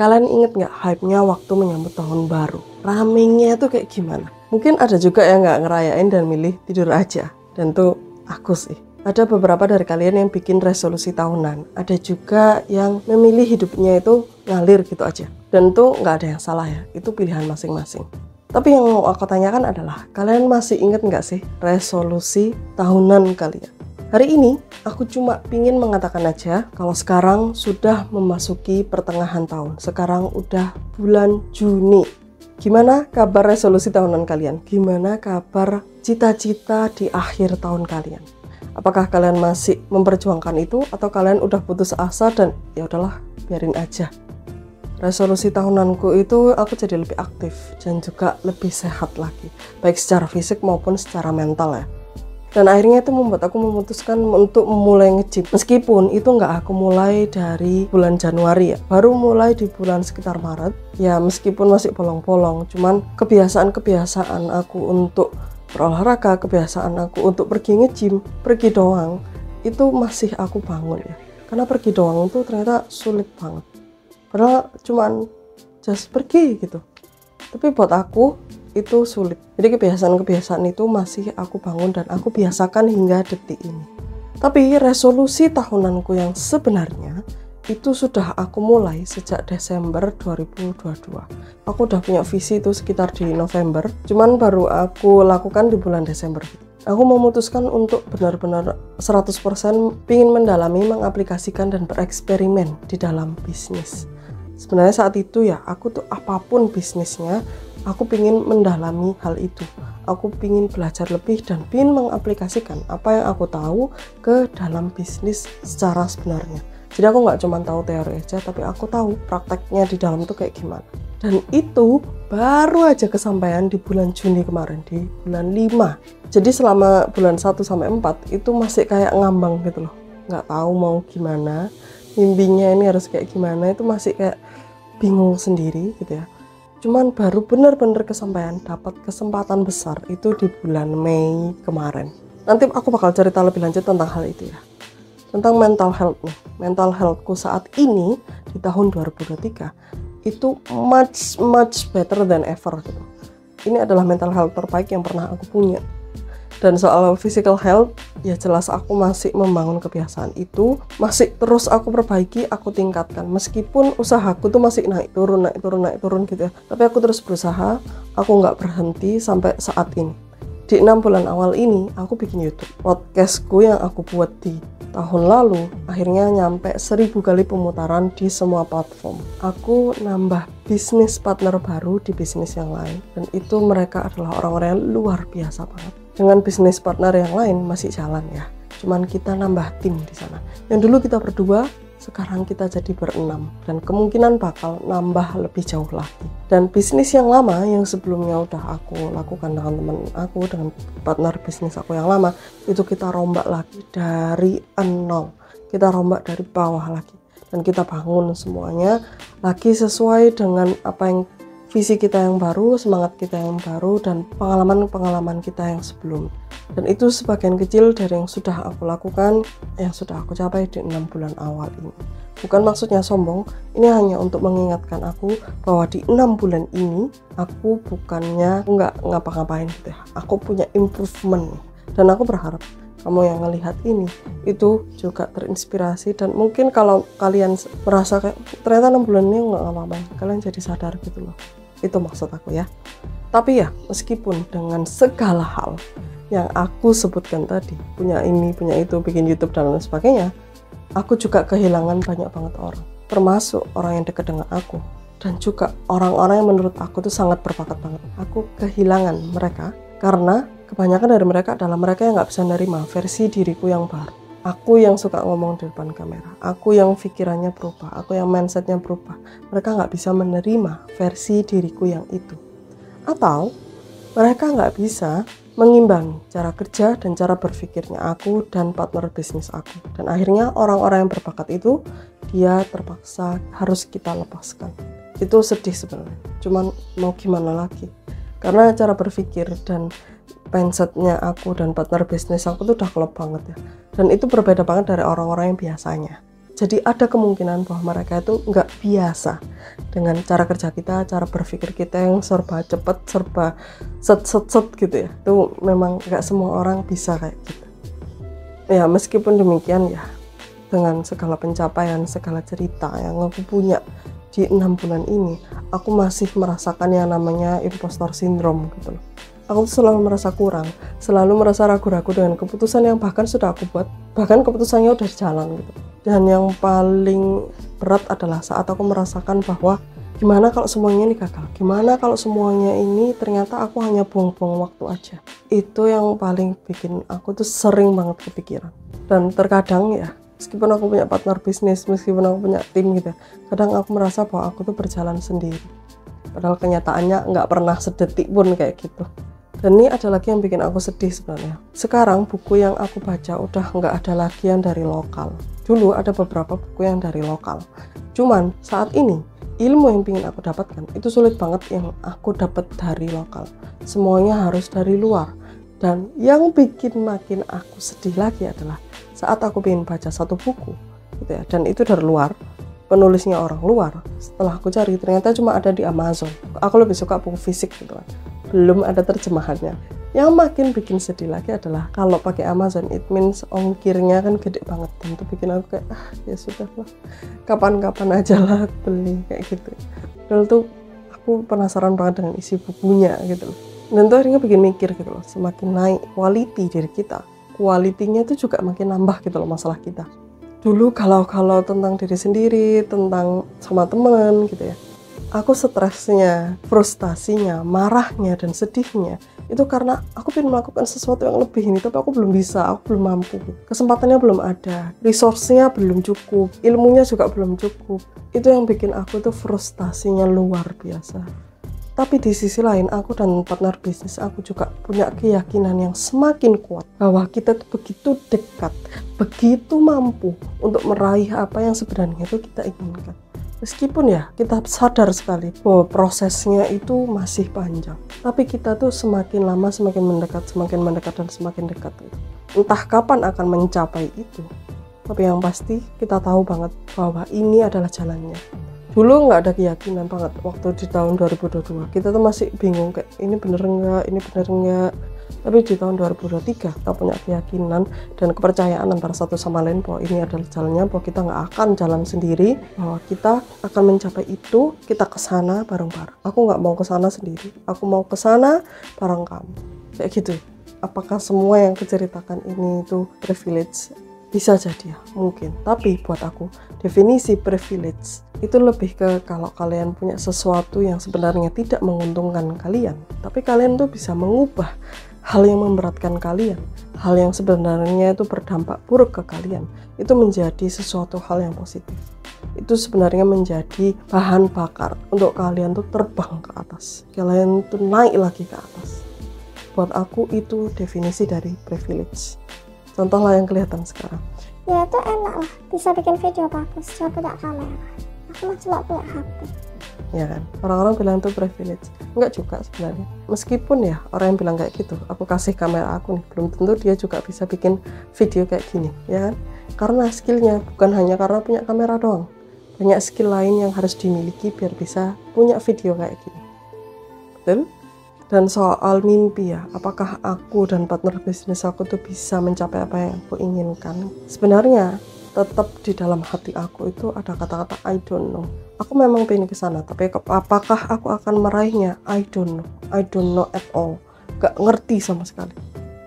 Kalian inget nggak hype-nya waktu menyambut tahun baru? Ramenya itu kayak gimana? Mungkin ada juga yang nggak ngerayain dan milih tidur aja. Dan tuh aku sih. Ada beberapa dari kalian yang bikin resolusi tahunan. Ada juga yang memilih hidupnya itu ngalir gitu aja. Dan tuh nggak ada yang salah ya. Itu pilihan masing-masing. Tapi yang mau aku tanyakan adalah, kalian masih inget nggak sih resolusi tahunan kalian? Hari ini aku cuma pingin mengatakan aja kalau sekarang sudah memasuki pertengahan tahun. Sekarang udah bulan Juni. Gimana kabar resolusi tahunan kalian? Gimana kabar cita-cita di akhir tahun kalian? Apakah kalian masih memperjuangkan itu atau kalian udah putus asa dan ya udahlah, biarin aja. Resolusi tahunanku itu aku jadi lebih aktif dan juga lebih sehat lagi, baik secara fisik maupun secara mental ya. Dan akhirnya itu membuat aku memutuskan untuk mulai nge-gym. Meskipun itu nggak aku mulai dari bulan Januari ya, baru mulai di bulan sekitar Maret. Ya meskipun masih bolong-bolong, cuman kebiasaan aku untuk berolahraga, kebiasaan aku untuk pergi nge-gym, pergi doang, itu masih aku bangun ya. Karena pergi doang itu ternyata sulit banget. Padahal cuman just pergi gitu. Tapi buat aku itu sulit. Jadi kebiasaan-kebiasaan itu masih aku bangun dan aku biasakan hingga detik ini. Tapi resolusi tahunanku yang sebenarnya itu sudah aku mulai sejak Desember 2022. Aku udah punya visi itu sekitar di November, cuman baru aku lakukan di bulan Desember. Aku memutuskan untuk benar-benar 100% ingin mendalami, mengaplikasikan dan bereksperimen di dalam bisnis. Sebenarnya saat itu ya, aku tuh apapun bisnisnya, aku pingin mendalami hal itu. Aku pingin belajar lebih dan pingin mengaplikasikan apa yang aku tahu ke dalam bisnis secara sebenarnya. Jadi aku nggak cuma tahu teori aja, tapi aku tahu prakteknya di dalam itu kayak gimana. Dan itu baru aja kesampaian di bulan Juni kemarin, di bulan 5. Jadi selama bulan 1 sampai 4 itu masih kayak ngambang gitu loh. Nggak tahu mau gimana, mimpinya ini harus kayak gimana, itu masih kayak bingung sendiri gitu ya. Cuman baru benar-benar kesampaian, dapat kesempatan besar itu di bulan Mei kemarin. Nanti aku bakal cerita lebih lanjut tentang hal itu ya. Tentang mental health nih. Mental healthku saat ini di tahun 2023 itu much better than ever gitu. Ini adalah mental health terbaik yang pernah aku punya. Dan soal physical health, ya jelas aku masih membangun kebiasaan itu, masih terus aku perbaiki, aku tingkatkan. Meskipun usahaku tuh masih naik turun gitu ya. Tapi aku terus berusaha, aku nggak berhenti sampai saat ini. Di 6 bulan awal ini, aku bikin YouTube. Podcastku yang aku buat di tahun lalu, akhirnya nyampe 1000 kali pemutaran di semua platform. Aku nambah bisnis partner baru di bisnis yang lain. Dan itu mereka adalah orang-orang yang luar biasa banget. Dengan bisnis partner yang lain masih jalan ya. Cuman kita nambah tim di sana. Yang dulu kita berdua, sekarang kita jadi berenam. Dan kemungkinan bakal nambah lebih jauh lagi. Dan bisnis yang lama yang sebelumnya udah aku lakukan dengan teman aku, dengan partner bisnis aku yang lama, itu kita rombak lagi dari nol. Kita rombak dari bawah lagi. Dan kita bangun semuanya lagi sesuai dengan apa yang visi kita yang baru, semangat kita yang baru, dan pengalaman-pengalaman kita yang sebelum. Dan itu sebagian kecil dari yang sudah aku lakukan, yang sudah aku capai di 6 bulan awal ini. Bukan maksudnya sombong, ini hanya untuk mengingatkan aku bahwa di 6 bulan ini, aku bukannya nggak ngapa-ngapain gitu ya. Aku punya improvement. Dan aku berharap kamu yang ngelihat ini, itu juga terinspirasi. Dan mungkin kalau kalian merasa kayak, ternyata 6 bulan ini nggak ngapa-ngapain, kalian jadi sadar gitu loh. Itu maksud aku ya. Tapi ya, meskipun dengan segala hal yang aku sebutkan tadi, punya ini, punya itu, bikin YouTube dan lain sebagainya, aku juga kehilangan banyak banget orang, termasuk orang yang dekat dengan aku, dan juga orang-orang yang menurut aku tuh sangat berbakat banget. Aku kehilangan mereka karena kebanyakan dari mereka adalah mereka yang nggak bisa nerima versi diriku yang baru. Aku yang suka ngomong di depan kamera, aku yang pikirannya berubah, aku yang mindsetnya berubah. Mereka nggak bisa menerima versi diriku yang itu. Atau mereka nggak bisa mengimbangi cara kerja dan cara berpikirnya aku dan partner bisnis aku. Dan akhirnya orang-orang yang berbakat itu, dia terpaksa harus kita lepaskan. Itu sedih sebenarnya, cuman mau gimana lagi. Karena cara berpikir dan mindsetnya aku dan partner bisnis aku tuh udah klop banget ya. Dan itu berbeda banget dari orang-orang yang biasanya. Jadi ada kemungkinan bahwa mereka itu nggak biasa dengan cara kerja kita, cara berpikir kita yang serba cepet, serba set gitu ya. Itu memang nggak semua orang bisa kayak gitu. Ya meskipun demikian ya, dengan segala pencapaian, segala cerita yang aku punya di 6 bulan ini, aku masih merasakan yang namanya impostor syndrome gitu loh. Aku selalu merasa kurang, selalu merasa ragu-ragu dengan keputusan yang bahkan sudah aku buat, bahkan keputusannya udah di jalan gitu. Dan yang paling berat adalah saat aku merasakan bahwa gimana kalau semuanya ini gagal, gimana kalau semuanya ini ternyata aku hanya buang-buang waktu aja. Itu yang paling bikin aku tuh sering banget kepikiran. Dan terkadang ya, meskipun aku punya partner bisnis, meskipun aku punya tim gitu, kadang aku merasa bahwa aku tuh berjalan sendiri. Padahal kenyataannya nggak pernah sedetik pun kayak gitu. Dan ini ada lagi yang bikin aku sedih sebenarnya. Sekarang buku yang aku baca udah nggak ada lagi yang dari lokal. Dulu ada beberapa buku yang dari lokal. Cuman saat ini ilmu yang ingin aku dapatkan itu sulit banget yang aku dapat dari lokal. Semuanya harus dari luar. Dan yang bikin makin aku sedih lagi adalah saat aku ingin baca satu buku gitu ya, dan itu dari luar, penulisnya orang luar. Setelah aku cari ternyata cuma ada di Amazon. Aku lebih suka buku fisik gitu kan, belum ada terjemahannya. Yang makin bikin sedih lagi adalah kalau pakai Amazon, it means ongkirnya kan gede banget, dan itu bikin aku kayak ya sudah lah, kapan-kapan aja lah beli kayak gitu. Padahal tuh aku penasaran banget dengan isi bukunya gitu loh. Dan itu akhirnya bikin mikir gitu loh, semakin naik quality diri kita, quality-nya itu juga makin nambah gitu loh masalah kita. Dulu kalau tentang diri sendiri, tentang sama temen gitu ya, aku stresnya, frustasinya, marahnya, dan sedihnya itu karena aku pengen melakukan sesuatu yang lebih ini, tapi aku belum bisa, aku belum mampu, kesempatannya belum ada, resource-nya belum cukup, ilmunya juga belum cukup. Itu yang bikin aku tuh frustasinya luar biasa. Tapi di sisi lain, aku dan partner bisnis aku juga punya keyakinan yang semakin kuat bahwa kita tuh begitu dekat, begitu mampu untuk meraih apa yang sebenarnya itu kita inginkan. Meskipun ya kita sadar sekali bahwa prosesnya itu masih panjang, tapi kita tuh semakin lama semakin mendekat dan semakin dekat. Entah kapan akan mencapai itu, tapi yang pasti kita tahu banget bahwa ini adalah jalannya. Dulu nggak ada keyakinan banget waktu di tahun 2022. Kita tuh masih bingung kayak ini bener nggak. Tapi di tahun 2023 kita punya keyakinan dan kepercayaan antara satu sama lain bahwa ini adalah jalannya, bahwa kita nggak akan jalan sendiri, bahwa kita akan mencapai itu, kita kesana bareng-bareng. Aku nggak mau kesana sendiri, aku mau kesana bareng kamu. Kayak gitu. Apakah semua yang kuceritakan ini itu privilege? Bisa jadi ya, mungkin. Tapi buat aku, definisi privilege itu lebih ke kalau kalian punya sesuatu yang sebenarnya tidak menguntungkan kalian, tapi kalian tuh bisa mengubah hal yang memberatkan kalian, hal yang sebenarnya itu berdampak buruk ke kalian, itu menjadi sesuatu hal yang positif. Itu sebenarnya menjadi bahan bakar untuk kalian tuh terbang ke atas, kalian tuh naik lagi ke atas. Buat aku itu definisi dari privilege. Contoh lah yang kelihatan sekarang. Ya itu enak lah, bisa bikin video bagus, coba tak kamera. Aku mah cuma punya HP. Ya kan, orang-orang bilang itu privilege. Enggak juga sebenarnya. Meskipun ya orang yang bilang kayak gitu, aku kasih kamera aku nih, belum tentu dia juga bisa bikin video kayak gini, ya kan? Karena skillnya bukan hanya karena punya kamera doang, banyak skill lain yang harus dimiliki biar bisa punya video kayak gini. Betul? Dan soal mimpi ya, apakah aku dan partner bisnis aku tuh bisa mencapai apa yang aku inginkan? Sebenarnya tetap di dalam hati aku itu ada kata-kata I don't know. Aku memang pengen ke sana, tapi apakah aku akan meraihnya? I don't know at all. Gak ngerti sama sekali.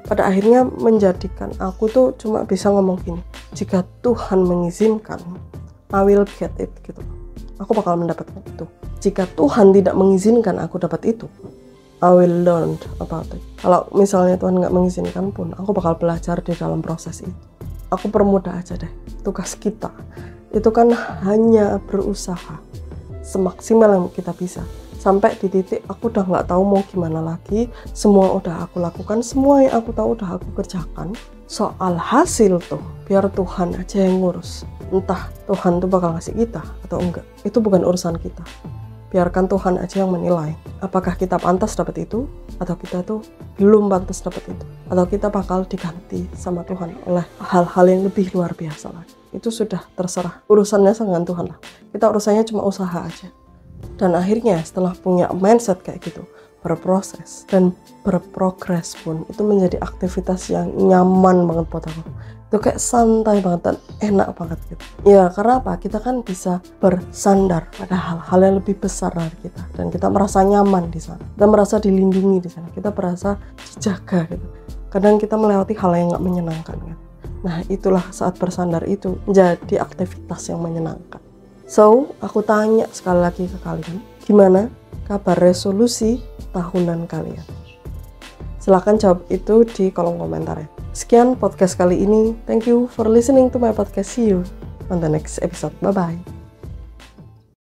Pada akhirnya menjadikan aku tuh cuma bisa ngomong gini, jika Tuhan mengizinkan, I will get it gitu. Aku bakal mendapatkan itu. Jika Tuhan tidak mengizinkan aku dapat itu, I will learn about it. Kalau misalnya Tuhan nggak mengizinkan pun, aku bakal belajar di dalam proses itu. Aku permudah aja deh. Tugas kita itu kan hanya berusaha semaksimal yang kita bisa. Sampai di titik aku udah nggak tahu mau gimana lagi. Semua udah aku lakukan, semua yang aku tahu udah aku kerjakan. Soal hasil tuh, biar Tuhan aja yang ngurus. Entah Tuhan tuh bakal ngasih kita atau enggak. Itu bukan urusan kita. Biarkan Tuhan aja yang menilai apakah kita pantas dapat itu atau kita tuh belum pantas dapat itu, atau kita bakal diganti sama Tuhan oleh hal-hal yang lebih luar biasa lagi. itu sudah terserah. Urusannya dengan Tuhan lah. Kita urusannya cuma usaha aja. Dan akhirnya setelah punya mindset kayak gitu, berproses dan berprogres pun, itu menjadi aktivitas yang nyaman banget buat aku. Itu kayak santai banget dan enak banget gitu. Ya karena apa? Kita kan bisa bersandar pada hal-hal yang lebih besar dari kita. Dan kita merasa nyaman di sana. Kita merasa dilindungi di sana. Kita merasa dijaga gitu. Kadang kita melewati hal yang gak menyenangkan kan. Nah itulah saat bersandar itu menjadi aktivitas yang menyenangkan. So, aku tanya sekali lagi ke kalian, gimana kabar resolusi tahunan kalian? Silahkan jawab itu di kolom komentar ya. Sekian podcast kali ini. Thank you for listening to my podcast. See you on the next episode. Bye-bye.